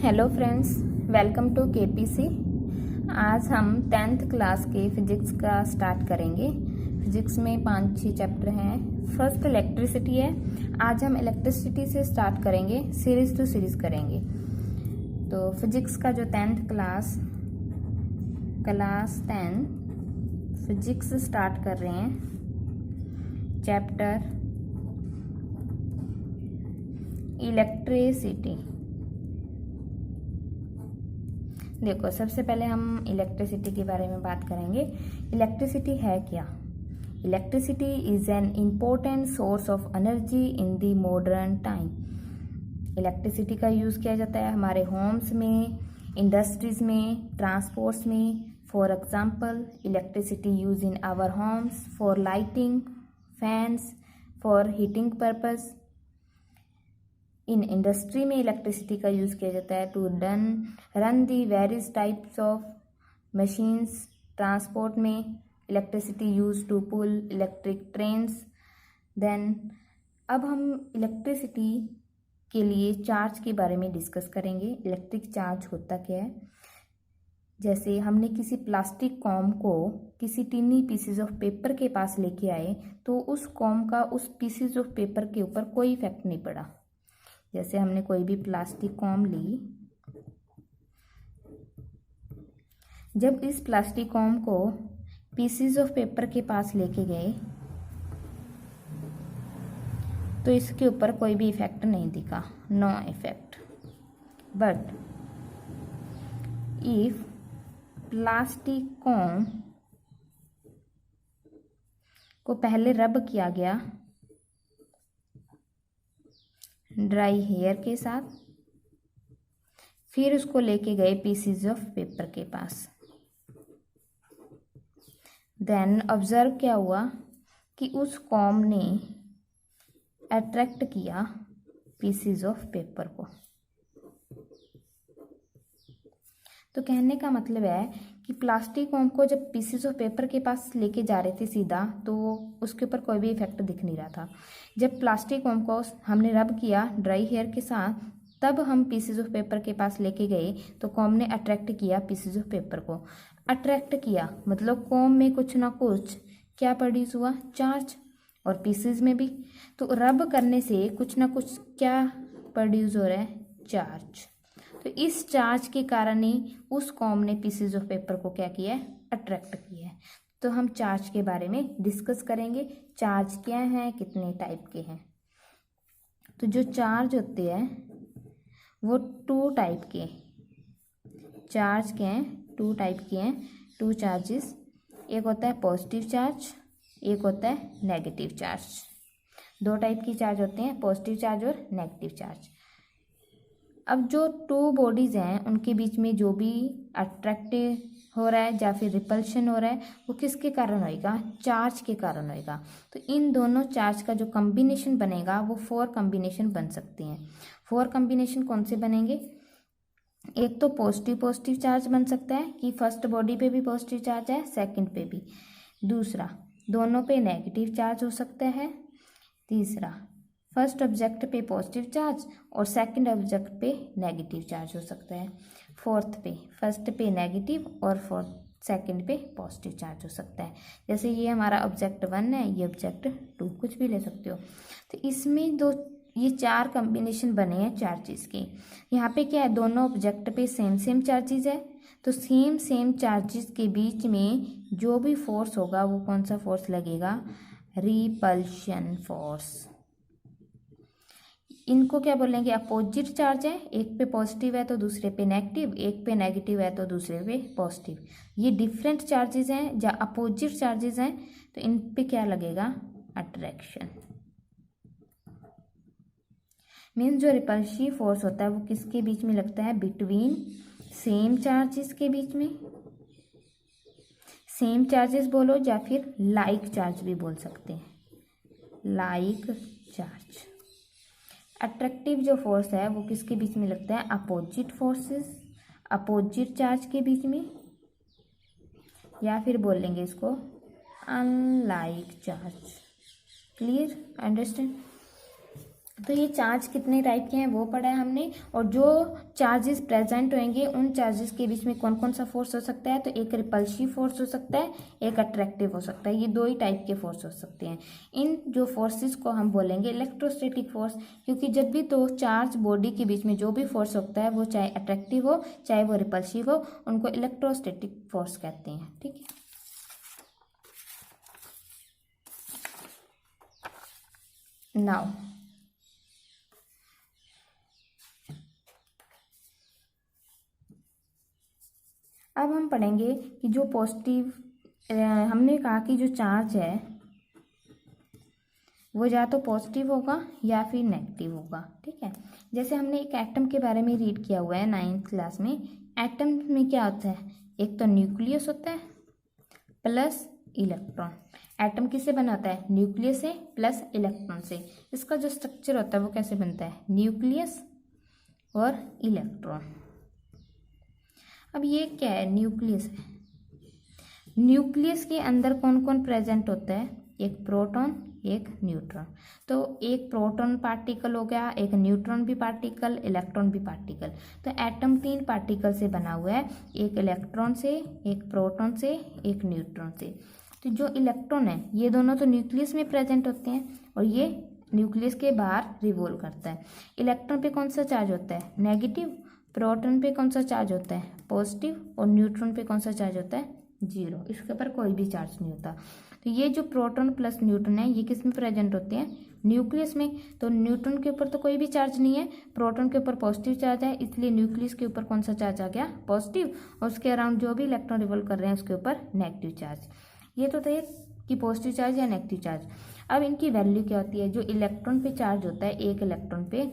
Hello friends, welcome to KPC. आज हम 10th class के फिजिक्स का स्टार्ट करेंगे। फिजिक्स में 5-6 चैप्टर हैं। फर्स्ट इलेक्ट्रिसिटी है। आज हम इलेक्ट्रिसिटी से स्टार्ट करेंगे, सीरीज टू सीरीज करेंगे। तो फिजिक्स का जो 10th क्लास 10 फिजिक्स स्टार्ट कर रहे हैं। Chapter electricity. देखो, सबसे पहले हम इलेक्ट्रिसिटी के बारे में बात करेंगे। इलेक्ट्रिसिटी है क्या? Electricity is an important source of energy in the modern time. Electricity का यूज़ किया जाता है हमारे होम्स में, इंडस्ट्रीज में, ट्रांसपोर्ट्स में। For example, electricity use in our homes for lighting, fans, for heating purpose. इन इंडस्ट्री में इलेक्ट्रिसिटी का यूज़ किया जाता है to run the various types of machines. Transport में electricity use to pull electric trains. Then अब हम electricity के लिए चार्ज के बारे में डिस्कस करेंगे। इलेक्ट्रिक चार्ज होता क्या है? जैसे हमने किसी प्लास्टिक कॉम को किसी टिनी पीसेज ऑफ पेपर के पास लेके आए, तो उस कॉम का उस पीसेज ऑफ पेपर के ऊपर कोई इफेक्ट नहीं पड़ा। जैसे हमने कोई भी प्लास्टिक कॉम ली, जब इस प्लास्टिक कॉम को पीसेस ऑफ पेपर के पास लेके गए तो इसके ऊपर कोई भी इफेक्ट नहीं दिखा, no effect. But if plastic comb को पहले रब किया गया ड्राई हेयर के साथ, फिर उसको लेके गए पीसेस ऑफ पेपर के पास, देन ऑब्जर्व क्या हुआ कि उस कॉम ने अट्रैक्ट किया पीसेस ऑफ पेपर को। तो कहने का मतलब है कि प्लास्टिक कॉम को जब पीसेस ऑफ पेपर के पास लेके जा रहे थे सीधा, तो उसके ऊपर कोई भी इफेक्ट दिख नहीं रहा था। जब प्लास्टिक कॉम को हमने रब किया ड्राई हेयर के साथ, तब हम पीसेस ऑफ पेपर के पास लेके गए तो कॉम ने अट्रैक्ट किया पीसेस ऑफ पेपर को। अट्रैक्ट किया मतलब कॉम में कुछ ना कुछ क्या प्रोड्यूस हुआ? चार्ज। और पीसेस में भी। तो रब करने से कुछ ना कुछ क्या प्रोड्यूस हो रहा है? चार्ज। तो इस चार्ज के कारण ही उस कॉम ने पीसेस ऑफ पेपर को क्या किया है? अट्रैक्ट किया है। तो हम चार्ज के बारे में डिस्कस करेंगे। चार्ज क्या है, कितने टाइप के हैं। तो जो चार्ज होते हैं वो 2 टाइप के चार्ज के हैं, 2 टाइप के हैं, 2 चार्जेस। एक होता है पॉजिटिव चार्ज, एक होता है नेगेटिव चार्ज। 2 टाइप की चार्ज होते हैं, पॉजिटिव चार्ज और नेगेटिव चार्ज। अब जो 2 बॉडीज हैं उनके बीच में जो भी अट्रैक्टिव हो रहा है या फिर रिपल्शन हो रहा है, वो किसके कारण होएगा? चार्ज के कारण होएगा। तो इन दोनों चार्ज का जो कॉम्बिनेशन बनेगा वो 4 कॉम्बिनेशन बन सकते हैं। 4 कॉम्बिनेशन कौन से बनेंगे? एक तो पॉजिटिव चार्ज बन सकता है कि फर्स्ट बॉडी पे भी पॉजिटिव चार्ज है, सेकंड पे भी। दूसरा, दोनों पे नेगेटिव चार्ज हो सकता है। तीसरा, फर्स्ट ऑब्जेक्ट पे पॉजिटिव चार्ज और सेकंड ऑब्जेक्ट पे नेगेटिव चार्ज हो सकता है। फोर्थ पे, फर्स्ट पे नेगेटिव और सेकंड पे पॉजिटिव चार्ज हो सकता है। जैसे ये हमारा ऑब्जेक्ट 1 है, ये ऑब्जेक्ट 2, कुछ भी ले सकते हो। तो इसमें ये 4 कॉम्बिनेशन बने हैं चार्जेस के। यहाँ पे क्या है? दोनों ऑब्जेक्ट पे सेम चार्जेस है। तो सेम चार्जेस के बीच में जो भी फोर्स होगा वो कौन सा फोर्स लगेगा? Repulsion force. इनको क्या बोलेंगे? अपोजिट चार्ज है। एक पे पॉजिटिव है तो दूसरे पे नेगेटिव, एक पे नेगेटिव है तो दूसरे पे पॉजिटिव। ये डिफरेंट चार्जेस हैं या अपोजिट चार्जेस हैं, तो इन पे क्या लगेगा? अट्रैक्शन। मीन्स जो रिपल्सिव फोर्स होता है वो किसके बीच में लगता है? बिटवीन सेम चार्जेस के बीच में। सेम चार्जेस बोलो या फिर लाइक चार्ज भी बोल सकते हैं, लाइक चार्ज। अट्रैक्टिव जो फोर्स है वो किसके बीच में लगता है? अपोजिट फोर्सेस, अपोजिट चार्ज के बीच में, या फिर बोलेंगे इसको अनलाइक चार्ज। क्लियर? अंडरस्टैंड? तो ये चार्ज कितने टाइप के हैं वो पढ़ा है हमने, और जो चार्जेस प्रेजेंट होंगे उन चार्जेस के बीच में कौन कौन सा फोर्स हो सकता है। तो एक रिपल्सिव फोर्स हो सकता है, एक अट्रैक्टिव हो सकता है। ये दो ही टाइप के फोर्स हो सकते हैं। इन जो फोर्सेस को हम बोलेंगे इलेक्ट्रोस्टैटिक फोर्स, क्योंकि जब भी तो चार्ज बॉडी के बीच में जो भी फोर्स होता है वो चाहे अट्रैक्टिव हो चाहे वो रिपल्सिव हो, उनको इलेक्ट्रोस्टैटिक फोर्स कहते हैं। ठीक है, नाउ अब हम पढ़ेंगे कि जो पॉजिटिव, हमने कहा कि जो चार्ज है वो या तो पॉजिटिव होगा या फिर नेगेटिव होगा। ठीक है, जैसे हमने एक एटम के बारे में रीड किया हुआ है 9th क्लास में। एटम में क्या होता है, एक तो न्यूक्लियस होता है प्लस इलेक्ट्रॉन। एटम किससे बना होता है, न्यूक्लियस से प्लस इलेक्ट्रॉन से। इसका जो स्ट्रक्चर होता है वो कैसे बनता है, न्यूक्लियस और इलेक्ट्रॉन। अब ये क्या है, न्यूक्लियस है। न्यूक्लियस के अंदर कौन कौन प्रेजेंट होता है, एक प्रोटॉन एक न्यूट्रॉन। तो एक प्रोटॉन पार्टिकल हो गया, एक न्यूट्रॉन भी पार्टिकल, इलेक्ट्रॉन भी पार्टिकल। तो एटम 3 पार्टिकल से बना हुआ है, एक इलेक्ट्रॉन से, एक प्रोटॉन से, एक न्यूट्रॉन से। तो जो इलेक्ट्रॉन है ये दोनों तो न्यूक्लियस में प्रेजेंट होते हैं और ये न्यूक्लियस के बाहर रिवॉल्व करता है। इलेक्ट्रॉन पे कौन सा चार्ज होता है, नेगेटिव। प्रोटॉन पे कौन सा चार्ज होता है, पॉजिटिव। और न्यूट्रॉन पे कौन सा चार्ज होता है, 0। इसके ऊपर कोई भी चार्ज नहीं होता। तो ये जो प्रोटॉन प्लस न्यूट्रॉन है ये किस में प्रेजेंट होते हैं, न्यूक्लियस में। तो न्यूट्रॉन के ऊपर तो कोई भी चार्ज नहीं है, प्रोटॉन के ऊपर पॉजिटिव चार्ज है, इसलिए न्यूक्लियस के ऊपर कौन सा चार्ज आ गया, पॉजिटिव। और उसके अराउंड जो भी इलेक्ट्रॉन रिवॉल्व कर रहे हैं उसके ऊपर नेगेटिव चार्ज। ये तो थे कि पॉजिटिव चार्ज या नेगेटिव चार्ज। अब इनकी वैल्यू क्या होती है, जो इलेक्ट्रॉन पे चार्ज होता है एक इलेक्ट्रॉन पे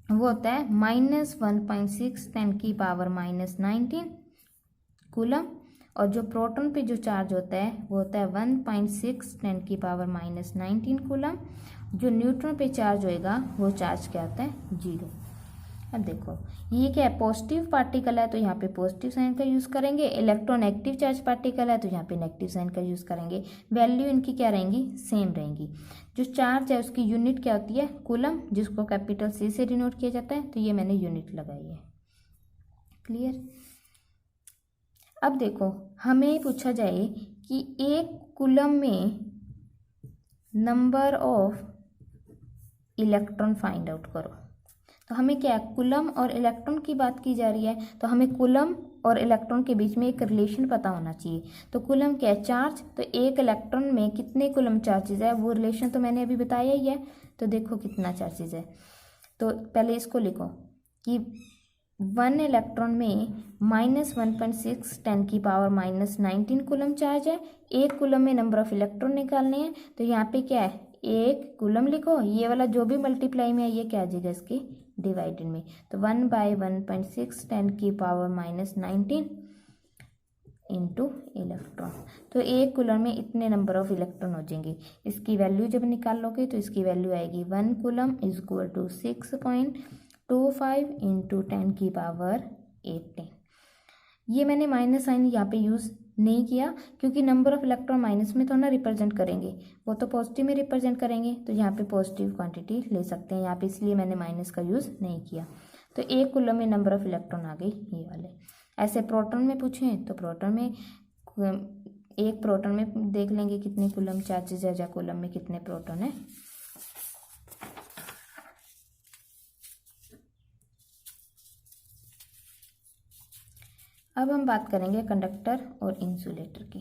वो होता है -1.6 10⁻⁻19 कूलम। और जो प्रोटॉन पे जो चार्ज होता है वो होता है 1.6 10⁻⁻19 कूलम। जो न्यूट्रॉन पे चार्ज होएगा वो चार्ज क्या होता है, 0। अब देखो ये क्या है, पॉजिटिव पार्टिकल है तो यहाँ पे पॉजिटिव साइन का यूज़ करेंगे। इलेक्ट्रॉन नेगेटिव चार्ज पार्टिकल है तो यहाँ पे नेगेटिव साइन का यूज़ करेंगे। वैल्यू इनकी क्या रहेंगी, सेम रहेंगी। जो चार्ज है उसकी यूनिट क्या होती है, कूलम, जिसको कैपिटल C से डिनोट किया जाता है। तो ये मैंने यूनिट लगाई है, क्लियर। अब देखो हमें पूछा जाए कि एक कूलम में number of electron find out करो। तो हमें क्या है, कूलम और इलेक्ट्रॉन की बात की जा रही है, तो हमें कूलम और इलेक्ट्रॉन के बीच में एक रिलेशन पता होना चाहिए। तो कूलम क्या है, चार्ज। तो एक इलेक्ट्रॉन में कितने कूलम चार्जेस है वो रिलेशन तो मैंने अभी बताया ही है। तो देखो कितना चार्जेस है, तो पहले इसको लिखो कि 1 इलेक्ट्रॉन में -1.6 10⁻⁻19 कूलम चार्ज है। एक कूलम में नंबर ऑफ इलेक्ट्रॉन निकालने हैं, तो यहाँ पे क्या है, एक कूलम लिखो। ये वाला जो भी मल्टीप्लाई में है ये क्या आ जाएगा, इसके डिवाइडेड में। तो 1/1.6 10⁻⁻19 इंटू इलेक्ट्रॉन। तो एक कूलम में इतने नंबर ऑफ इलेक्ट्रॉन हो जाएंगे। इसकी वैल्यू जब निकाल लोगे तो इसकी वैल्यू आएगी 1 coulomb is equal to 6.25 into 10⁻18। ये मैंने माइनस साइन यहाँ पे यूज़ नहीं किया क्योंकि नंबर ऑफ इलेक्ट्रॉन माइनस में तो ना रिप्रेजेंट करेंगे, वो तो पॉजिटिव में रिप्रेजेंट करेंगे। तो यहाँ पे पॉजिटिव क्वांटिटी ले सकते हैं यहाँ पे, इसलिए मैंने माइनस का यूज़ नहीं किया। तो एक कूलम में नंबर ऑफ इलेक्ट्रॉन आ गई ये वाले। ऐसे प्रोटॉन में पूछें तो प्रोटॉन में एक प्रोटॉन में देख लेंगे कितने कूलम चार्जेस है या कूलम में कितने प्रोटॉन है। अब हम बात करेंगे कंडक्टर और इंसुलेटर की।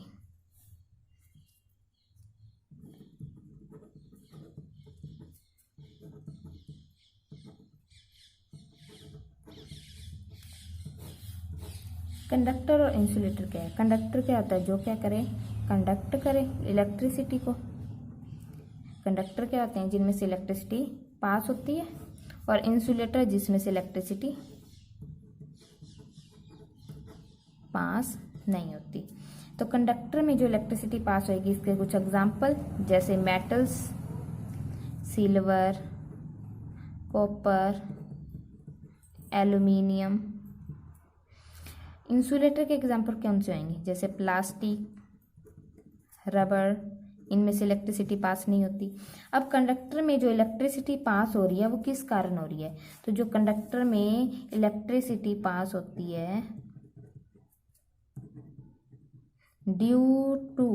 कंडक्टर और इंसुलेटर क्या है, कंडक्टर क्या होता है, जो क्या करे, कंडक्ट करे इलेक्ट्रिसिटी को। कंडक्टर क्या होते हैं, जिनमें से इलेक्ट्रिसिटी पास होती है। और इंसुलेटर जिसमें से इलेक्ट्रिसिटी पास नहीं होती। तो कंडक्टर में जो इलेक्ट्रिसिटी पास होगी इसके कुछ एग्जाम्पल, जैसे metals, silver, copper, aluminium. Insulator के एग्जाम्पल कौन से होंगे, जैसे प्लास्टिक, रबर, इनमें से इलेक्ट्रिसिटी पास नहीं होती। अब कंडक्टर में जो इलेक्ट्रिसिटी पास हो रही है वो किस कारण हो रही है, तो जो कंडक्टर में इलेक्ट्रिसिटी पास होती है due to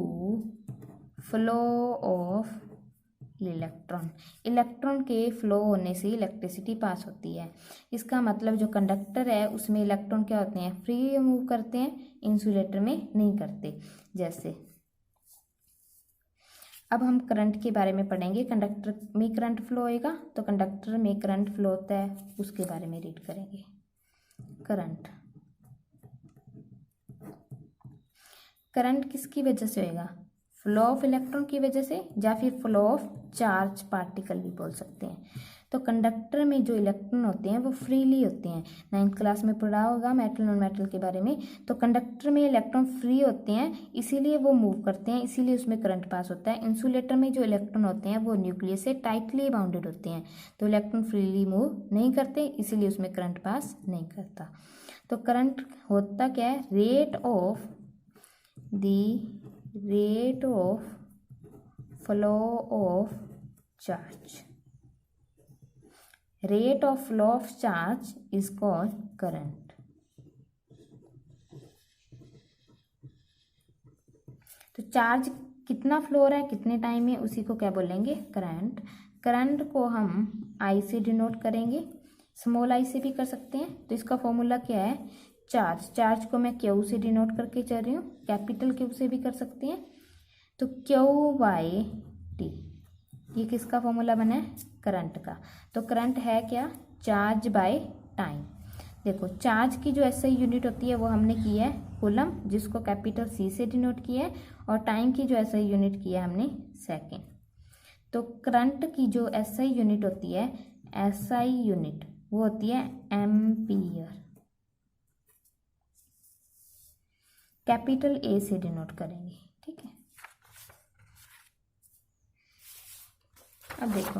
flow of electron के फ्लो होने से इलेक्ट्रिसिटी पास होती है। इसका मतलब जो कंडक्टर है उसमें इलेक्ट्रॉन क्या होते हैं, फ्री मूव करते हैं, इंसुलेटर में नहीं करते। जैसे अब हम करंट के बारे में पढ़ेंगे, कंडक्टर में करंट फ्लो होएगा तो कंडक्टर में करंट फ्लो होता है उसके बारे में रीड करेंगे। करंट किसकी वजह से होएगा, फ्लो ऑफ इलेक्ट्रॉन की वजह से, या फिर फ्लो ऑफ चार्ज पार्टिकल भी बोल सकते हैं। तो कंडक्टर में जो इलेक्ट्रॉन होते हैं वो फ्रीली होते हैं। 9th क्लास में पढ़ा होगा मेटल नॉन मेटल के बारे में। तो कंडक्टर में इलेक्ट्रॉन फ्री होते हैं, इसीलिए वो मूव करते हैं, इसीलिए उसमें करंट पास होता है। इंसुलेटर में जो इलेक्ट्रॉन होते हैं वो न्यूक्लियस से टाइटली बाउंडेड होते हैं, तो इलेक्ट्रॉन फ्रीली मूव नहीं करते, इसीलिए उसमें करंट पास नहीं करता। तो करंट होता क्या है, rate of flow of charge. Rate of flow of charge is called current. तो चार्ज कितना फ्लो हो रहा है कितने टाइम में, उसी को क्या बोलेंगे, करंट। करंट को हम आई से डिनोट करेंगे, स्मॉल आई से भी कर सकते हैं। तो इसका फॉर्मूला क्या है, चार्ज को मैं क्यू से डिनोट करके चल रही हूँ, कैपिटल क्यू से भी कर सकते हैं। तो क्यू बाई टी, ये किसका फॉर्मूला बना है, करंट का। तो करंट है क्या, चार्ज बाय टाइम। देखो चार्ज की जो एसआई यूनिट होती है वो हमने की है कूलम, जिसको कैपिटल सी से डिनोट किया है, और टाइम की जो एसआई यूनिट की है हमने सेकेंड। तो करंट की जो एसआई यूनिट होती है, एसआई यूनिट वो होती है एम्पियर, कैपिटल ए से डिनोट करेंगे, ठीक है। अब देखो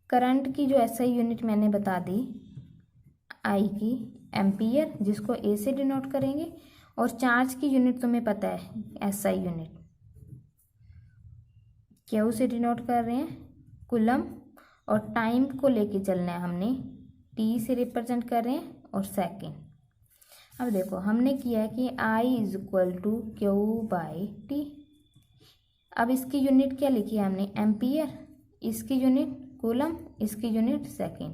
करंट की जो एसआई यूनिट मैंने बता दी, आई की एम्पियर, जिसको ए से डिनोट करेंगे, और चार्ज की यूनिट तुम्हें पता है एसआई यूनिट क्यू से डिनोट कर रहे हैं कूलम, और टाइम को लेके चलना है हमने, टी से रिप्रेजेंट कर रहे हैं और सेकेंड। अब देखो हमने किया है कि I is equal to Q by T. अब इसकी यूनिट क्या लिखी है हमने, एम्पियर, इसकी यूनिट कूलम, इसकी यूनिट सेकेंड।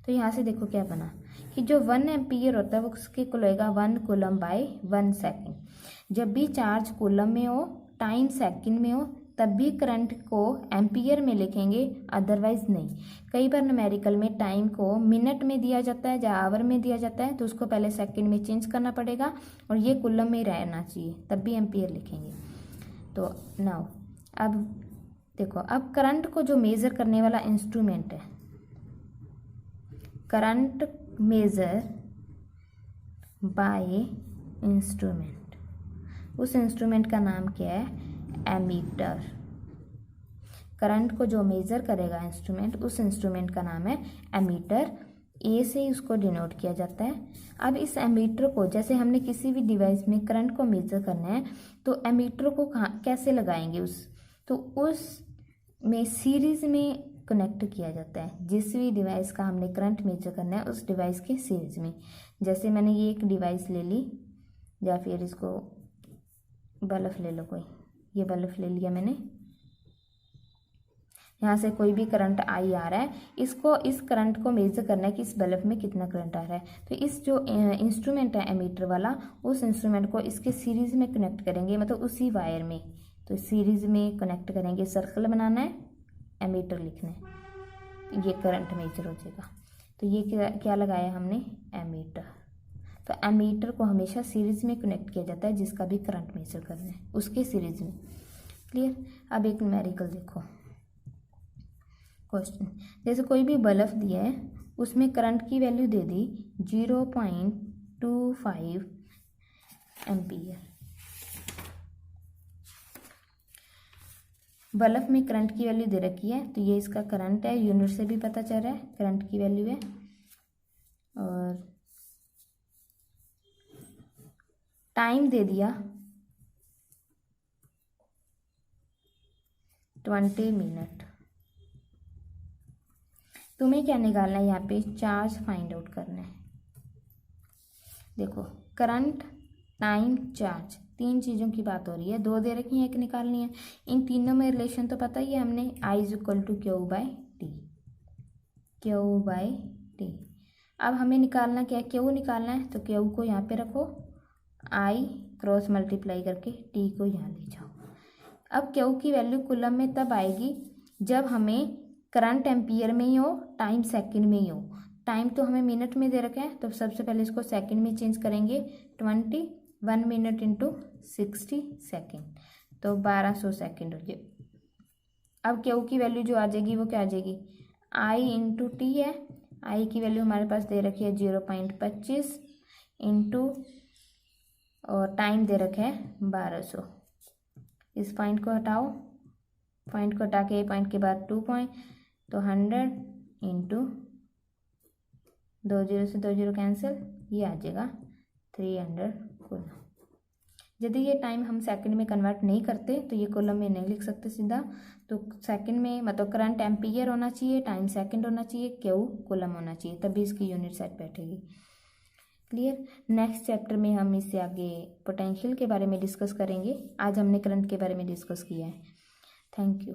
तो यहाँ से देखो क्या बना कि जो 1 एम्पियर होता है वो किसके इक्वल होएगा, 1 कूलम बाई 1 सेकेंड। जब भी चार्ज कूलम में हो, टाइम सेकेंड में हो, तब भी करंट को एम्पियर में लिखेंगे, अदरवाइज नहीं। कई बार न्यूमेरिकल में टाइम को मिनट में दिया जाता है या आवर में दिया जाता है, तो उसको पहले सेकंड में चेंज करना पड़ेगा, और ये कूलम में रहना चाहिए, तब भी एम्पियर लिखेंगे। तो नाउ अब देखो, अब करंट को जो मेज़र करने वाला इंस्ट्रूमेंट है, करंट मेजर बाय इंस्ट्रूमेंट, उस इंस्ट्रूमेंट का नाम क्या है, एमीटर। करंट को जो मेजर करेगा इंस्ट्रूमेंट, उस इंस्ट्रूमेंट का नाम है एमीटर, ए से ही उसको डिनोट किया जाता है। अब इस एमीटर को, जैसे हमने किसी भी डिवाइस में करंट को मेजर करना है, तो एमीटर को कैसे लगाएंगे, उस में सीरीज में कनेक्ट किया जाता है। जिस भी डिवाइस का हमने करंट मेजर करना है उस डिवाइस के सीरीज में, जैसे मैंने ये एक डिवाइस ले ली, या फिर इसको बल्ब ले लो, कोई ये बल्ब ले लिया मैंने, यहाँ से कोई भी करंट आई आ रहा है, इस करंट को मेजर करना है कि इस बल्ब में कितना करंट आ रहा है। तो इस जो इंस्ट्रूमेंट है एमीटर वाला, उस इंस्ट्रूमेंट को इसके सीरीज में कनेक्ट करेंगे, मतलब उसी वायर में, तो सीरीज में कनेक्ट करेंगे, सर्कल बनाना है, एमीटर लिखना है, ये करंट मेजर हो जाएगा। तो ये क्या लगाया हमने, एमीटर। तो एमीटर को हमेशा सीरीज में कनेक्ट किया जाता है, जिसका भी करंट मेजर करना है उसके सीरीज में। क्लियर। अब एक न्यूमेरिकल देखो क्वेश्चन, जैसे कोई भी बल्ब दिया है, उसमें करंट की वैल्यू दे दी 0.25 एम्पियर। बल्ब में करंट की वैल्यू दे रखी है, तो ये इसका करंट है, यूनिट से भी पता चल रहा है करंट की वैल्यू है। और टाइम दे दिया 20 मिनट। तुम्हें क्या निकालना है यहाँ पे, चार्ज फाइंड आउट करना है। देखो करंट, टाइम, चार्ज, तीन चीज़ों की बात हो रही है, दो दे रखी है, एक निकालनी है। इन तीनों में रिलेशन तो पता ही है हमने, I is equal to Q by t, q by T. अब हमें निकालना क्या है, क्यू निकालना है, तो क्यू को यहाँ पे रखो, I क्रॉस मल्टीप्लाई करके टी को यहाँ ले जाओ। अब क्यू की वैल्यू कूलम में तब आएगी जब हमें करंट एम्पियर में ही हो, टाइम सेकंड में ही हो। टाइम तो हमें मिनट में दे रखा है, तो सबसे पहले इसको सेकंड में चेंज करेंगे। 21 मिनट इंटू 60 सेकेंड, तो 1200 सेकेंड हो गया। अब क्यू की वैल्यू जो आ जाएगी वो क्या आ जाएगी, आई इंटू टी है। आई की वैल्यू हमारे पास दे रखी है 0.25 इंटू, और टाइम दे रखा है 1200। इस पॉइंट को हटाओ, पॉइंट को हटा के पॉइंट के बाद 2 पॉइंट, तो 100 इंटू 20 से 20 कैंसिल, ये आ जाएगा 300 कूलम। यदि ये टाइम हम सेकंड में कन्वर्ट नहीं करते तो ये कूलम में नहीं लिख सकते सीधा, तो सेकंड में मतलब करंट एम्पियर होना चाहिए, टाइम सेकंड होना चाहिए, क्यू कूलम होना चाहिए, तभी इसकी यूनिट सेट बैठेगी। क्लियर। नेक्स्ट चैप्टर में हम इससे आगे पोटेंशियल के बारे में डिस्कस करेंगे। आज हमने करंट के बारे में डिस्कस किया है। Thank you.